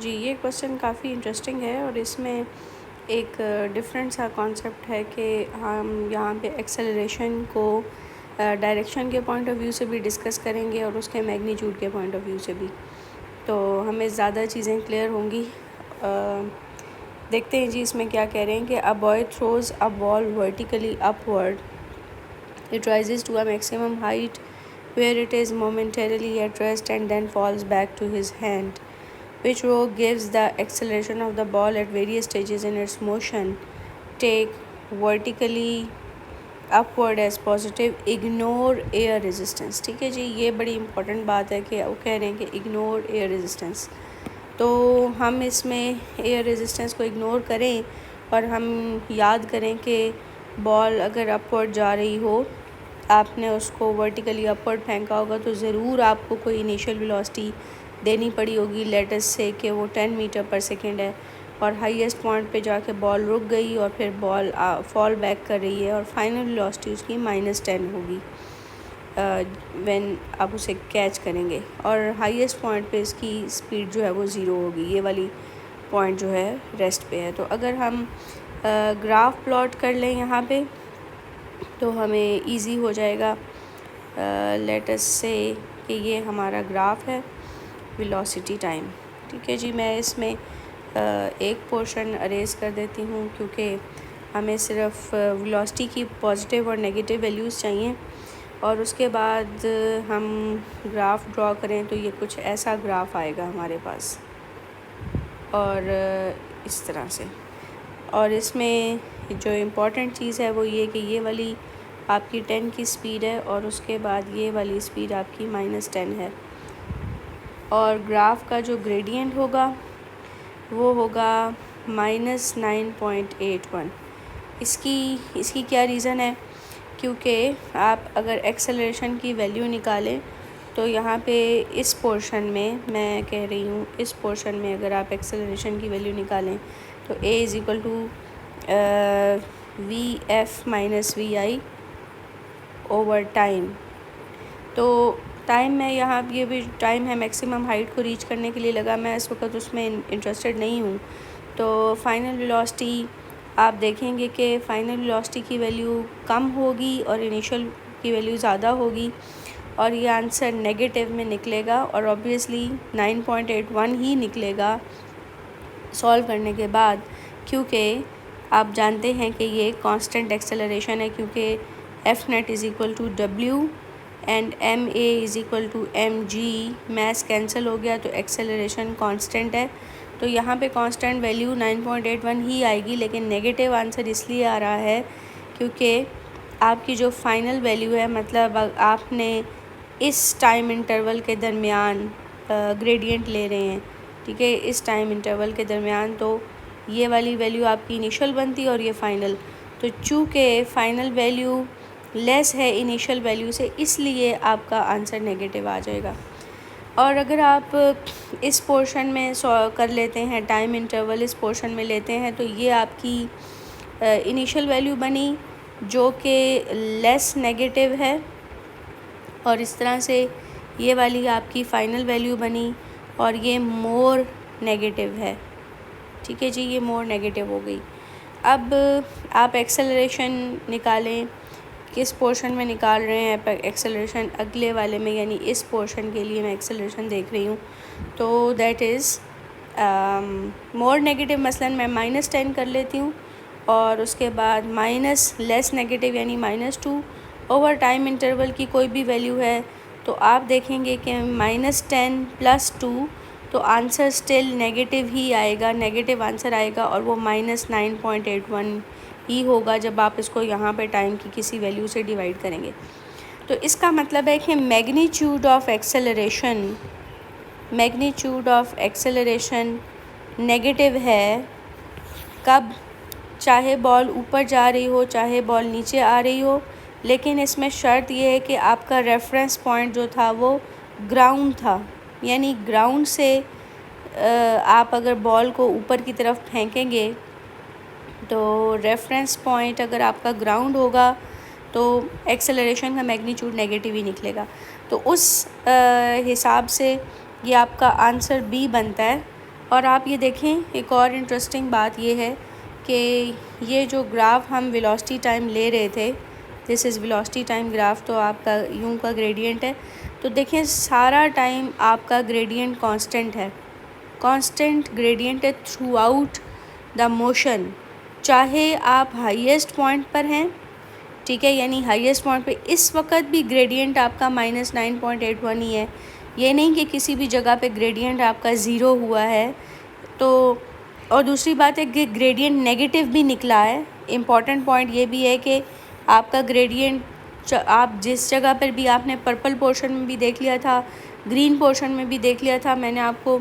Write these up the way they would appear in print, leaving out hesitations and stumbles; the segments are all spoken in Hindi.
जी, ये क्वेश्चन काफ़ी इंटरेस्टिंग है और इसमें एक डिफरेंट सा कॉन्सेप्ट है कि हम यहाँ पे एक्सेलरेशन को डायरेक्शन के पॉइंट ऑफ व्यू से भी डिस्कस करेंगे और उसके मैग्नीट्यूड के पॉइंट ऑफ व्यू से भी, तो हमें ज़्यादा चीज़ें क्लियर होंगी। देखते हैं जी इसमें क्या कह रहे हैं कि a boy throws a ball vertically upward, it rises to a maximum height where it is momentarily at rest and then falls back to his hand. Which row gives the acceleration of the ball at various stages in its motion? Take vertically upward as positive, ignore air resistance। ठीक है जी, ये बड़ी इंपॉर्टेंट बात है कि वो कह रहे हैं कि इग्नोर एयर रेजिस्टेंस। तो हम इसमें एयर रेजिस्टेंस को इग्नोर करें और हम याद करें कि बॉल अगर अपवर्ड जा रही हो, आपने उसको वर्टिकली अपवर्ड फेंका होगा तो ज़रूर आपको कोई इनिशियल वेलोसिटी देनी पड़ी होगी, लेटस से कि वो 10 मीटर पर सेकेंड है और हाईएस्ट पॉइंट पे जाके बॉल रुक गई और फिर बॉल फॉल बैक कर रही है और फाइनल वेलोसिटी उसकी -10 होगी व्हेन आप उसे कैच करेंगे, और हाईएस्ट पॉइंट पे इसकी स्पीड जो है वो ज़ीरो होगी। ये वाली पॉइंट जो है रेस्ट पे है। तो अगर हम ग्राफ प्लॉट कर लें यहाँ पे तो हमें इजी हो जाएगा। लेटस से कि ये हमारा ग्राफ है वेलोसिटी टाइम। ठीक है जी, मैं इसमें एक पोर्शन अरेज कर देती हूँ क्योंकि हमें सिर्फ वेलोसिटी की पॉजिटिव और नेगेटिव वैल्यूज़ चाहिए और उसके बाद हम ग्राफ ड्रॉ करें तो ये कुछ ऐसा ग्राफ आएगा हमारे पास और इस तरह से। और इसमें जो इम्पोर्टेंट चीज़ है वो ये कि ये वाली आपकी 10 की स्पीड है और उसके बाद ये वाली स्पीड आपकी -10 है और ग्राफ का जो ग्रेडियंट होगा वो होगा -9.81। इसकी क्या रीज़न है? क्योंकि आप अगर एक्सेलरेशन की वैल्यू निकालें तो यहाँ पे इस पोर्शन में, मैं कह रही हूँ इस पोर्शन में अगर आप एक्सेलरेशन की वैल्यू निकालें तो a is equal to VF minus VI over time. तो टाइम में यहाँ ये भी टाइम है मैक्सिमम हाइट को रीच करने के लिए लगा, मैं इस वक्त उसमें इंटरेस्टेड नहीं हूँ। तो फाइनल वेलोसिटी आप देखेंगे कि फाइनल वेलोसिटी की वैल्यू कम होगी और इनिशियल की वैल्यू ज़्यादा होगी और ये आंसर नेगेटिव में निकलेगा और ऑब्वियसली 9.81 ही निकलेगा सॉल्व करने के बाद, क्योंकि आप जानते हैं कि ये कांस्टेंट एक्सेलरेशन है क्योंकि F net is equal to W and ma is equal to mg। Maths cancel हो गया तो एक्सेलरेशन कांस्टेंट है, तो यहाँ पे कांस्टेंट वैल्यू 9.81 ही आएगी, लेकिन नेगेटिव आंसर इसलिए आ रहा है क्योंकि आपकी जो फाइनल वैल्यू है, मतलब आपने इस टाइम इंटरवल के दरमियान ग्रेडियंट ले रहे हैं, ठीक है, इस टाइम इंटरवल के दरमियान, तो ये वाली वैल्यू आपकी इनिशियल बनती और ये फ़ाइनल। तो चूँकि फ़ाइनल वैल्यू लेस है इनिशियल वैल्यू से, इसलिए आपका आंसर नेगेटिव आ जाएगा। और अगर आप इस पोर्शन में कर लेते हैं, टाइम इंटरवल इस पोर्शन में लेते हैं, तो ये आपकी इनिशियल वैल्यू बनी जो कि लेस नेगेटिव है और इस तरह से ये वाली आपकी फ़ाइनल वैल्यू बनी और ये मोर नेगेटिव है। ठीक है जी, ये मोर नेगेटिव हो गई। अब आप एक्सेलरेशन निकालें, किस पोर्शन में निकाल रहे हैं एक्सेलरेशन, अगले वाले में, यानी इस पोर्शन के लिए मैं एक्सेलरेशन देख रही हूँ, तो दैट इज़ मोर नेगेटिव। मसलन मैं -10 कर लेती हूँ और उसके बाद माइनस लेस नेगेटिव यानी -2 ओवर टाइम इंटरवल की कोई भी वैल्यू है, तो आप देखेंगे कि -10 + 2, तो आंसर स्टिल नेगेटिव ही आएगा, नेगेटिव आंसर आएगा और वो -9.81 ही होगा जब आप इसको यहाँ पे टाइम की किसी वैल्यू से डिवाइड करेंगे। तो इसका मतलब है कि मैग्नीट्यूड ऑफ एक्सेलरेशन नेगेटिव है कब, चाहे बॉल ऊपर जा रही हो चाहे बॉल नीचे आ रही हो, लेकिन इसमें शर्त ये है कि आपका रेफरेंस पॉइंट जो था वो ग्राउंड था, यानी ग्राउंड से आप अगर बॉल को ऊपर की तरफ फेंकेंगे तो रेफरेंस पॉइंट अगर आपका ग्राउंड होगा तो एक्सेलरेशन का मैग्नीट्यूड नेगेटिव ही निकलेगा। तो उस हिसाब से ये आपका आंसर बी बनता है और आप ये देखें, एक और इंटरेस्टिंग बात ये है कि ये जो ग्राफ हम वेलोसिटी टाइम ले रहे थे, this is velocity time graph, तो आपका यूं का ग्रेडियंट है। तो देखें सारा टाइम आपका ग्रेडियंट कांस्टेंट है, कांस्टेंट ग्रेडियंट है थ्रू आउट द मोशन, चाहे आप हाईएस्ट पॉइंट पर हैं, ठीक है, यानी हाईएस्ट पॉइंट पे इस वक्त भी ग्रेडियंट आपका -9.81 ही है। ये नहीं कि किसी भी जगह पे ग्रेडियंट आपका ज़ीरो हुआ है। तो और दूसरी बात है कि ग्रेडियंट नेगेटिव भी निकला है। इम्पॉर्टेंट पॉइंट ये भी है कि आपका ग्रेडियंट आप जिस जगह पर भी, आपने पर्पल पोर्शन में भी देख लिया था, ग्रीन पोर्शन में भी देख लिया था, मैंने आपको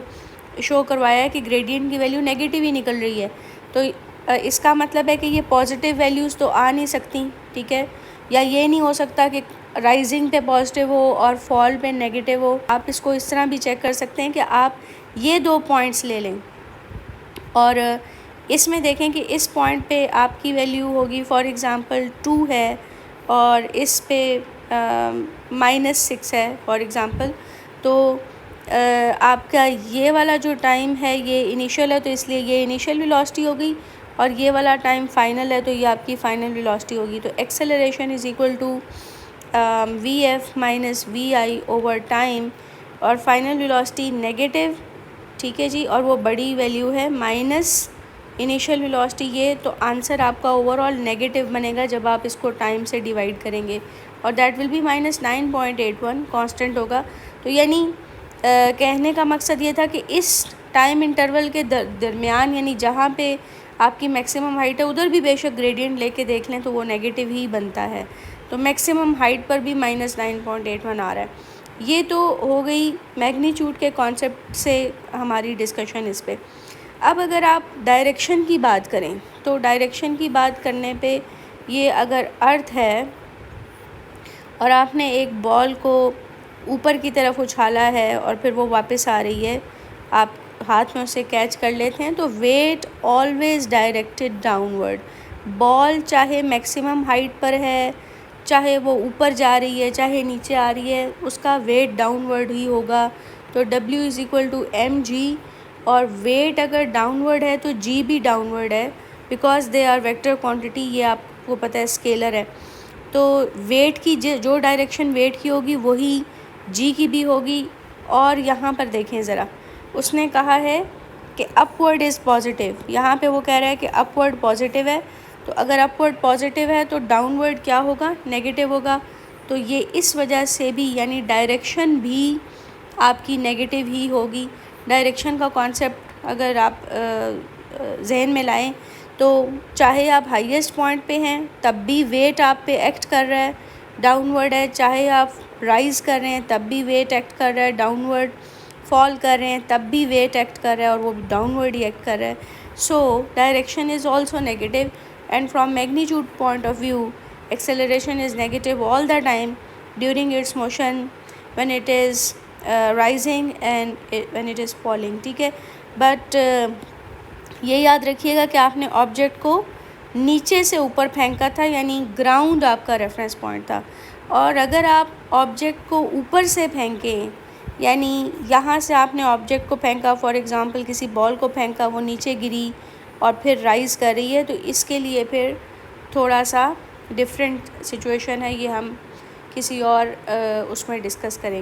शो करवाया है कि ग्रेडियंट की वैल्यू नेगेटिव ही निकल रही है। तो इसका मतलब है कि ये पॉजिटिव वैल्यूज़ तो आ नहीं सकती, ठीक है, या ये नहीं हो सकता कि राइजिंग पे पॉजिटिव हो और फॉल पे नेगेटिव हो। आप इसको इस तरह भी चेक कर सकते हैं कि आप ये दो पॉइंट्स ले लें और इसमें देखें कि इस पॉइंट पे आपकी वैल्यू होगी फॉर एग्ज़ाम्पल 2 है और इस पे -6 है फॉर एग्ज़ाम्पल। तो आपका ये वाला जो टाइम है ये इनिशियल है, तो इसलिए ये इनिशियल वेलोसिटी होगी, और ये वाला टाइम फाइनल है तो ये आपकी फ़ाइनल वेलोसिटी होगी। तो acceleration is equal to vf minus vi over time, और फाइनल वेलोसिटी नेगेटिव, ठीक है जी, और वो बड़ी वैल्यू है माइनस इनिशियल वेलोसिटी ये। तो आंसर आपका ओवरऑल नेगेटिव बनेगा जब आप इसको टाइम से डिवाइड करेंगे, और दैट विल बी -9.81 कांस्टेंट होगा। तो यानी कहने का मकसद ये था कि इस टाइम इंटरवल के दरमियान, यानी जहाँ पे आपकी मैक्सिमम हाइट है उधर भी बेशक ग्रेडियंट लेके देख लें तो वो नेगेटिव ही बनता है। तो मैक्सिमम हाइट पर भी -9.81 आ रहा है। ये तो हो गई मैग्नीट्यूड के कॉन्सेप्ट से हमारी डिस्कशन इस पे। अब अगर आप डायरेक्शन की बात करें तो डायरेक्शन की बात करने पे ये अगर अर्थ है और आपने एक बॉल को ऊपर की तरफ उछाला है और फिर वो वापस आ रही है, आप हाथ में उसे कैच कर लेते हैं, तो weight always directed downward. Ball चाहे मैक्सिमम हाइट पर है, चाहे वो ऊपर जा रही है, चाहे नीचे आ रही है, उसका वेट डाउनवर्ड ही होगा। तो W is equal to mg, और वेट अगर डाउनवर्ड है तो g भी डाउनवर्ड है, because they are vector quantity, ये आपको पता है स्केलर है। तो वेट की जो डायरेक्शन वेट की होगी वही g की भी होगी। और यहाँ पर देखें ज़रा, उसने कहा है कि अपवर्ड इज़ पॉजिटिव, यहाँ पे वो कह रहा है कि अपवर्ड पॉजिटिव है, तो अगर अपवर्ड पॉजिटिव है तो डाउनवर्ड क्या होगा, नेगेटिव होगा। तो ये इस वजह से भी, यानी डायरेक्शन भी आपकी नेगेटिव ही होगी। डायरेक्शन का कॉन्सेप्ट अगर आप जहन में लाएं तो चाहे आप हाईएस्ट पॉइंट पे हैं तब भी वेट आप पे एक्ट कर रहा है, डाउनवर्ड है, चाहे आप राइज कर रहे हैं तब भी वेट एक्ट कर रहा है डाउनवर्ड, फॉल कर रहे हैं तब भी वेट एक्ट कर रहा है और वो भी डाउनवर्ड ही एक्ट कर रहा है। So direction is also negative, and from magnitude point of view acceleration is negative all the time during its motion when it is rising and when it is falling, ठीक है। बट ये याद रखिएगा कि आपने ऑब्जेक्ट को नीचे से ऊपर फेंका था, यानी ग्राउंड आपका रेफरेंस पॉइंट था, और अगर आप ऑब्जेक्ट को ऊपर से फेंकें, यानी यहाँ से आपने ऑब्जेक्ट को फेंका, फॉर एग्ज़ाम्पल किसी बॉल को फेंका, वो नीचे गिरी और फिर राइज़ कर रही है, तो इसके लिए फिर थोड़ा सा डिफरेंट सिचुएशन है, ये हम किसी और उसमें डिस्कस करेंगे।